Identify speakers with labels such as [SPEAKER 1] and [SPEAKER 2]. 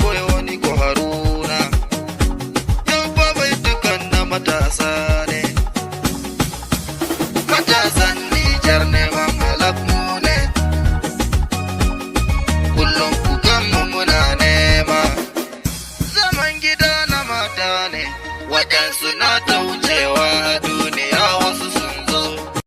[SPEAKER 1] boy wani ko Haruna. Yau fa bai dukan na matasa ne. Matasan Nijar neman halak mu ne. Kullum kukan mu muna nema. Zaman gida na mata ne. Waɗansu na ta wuce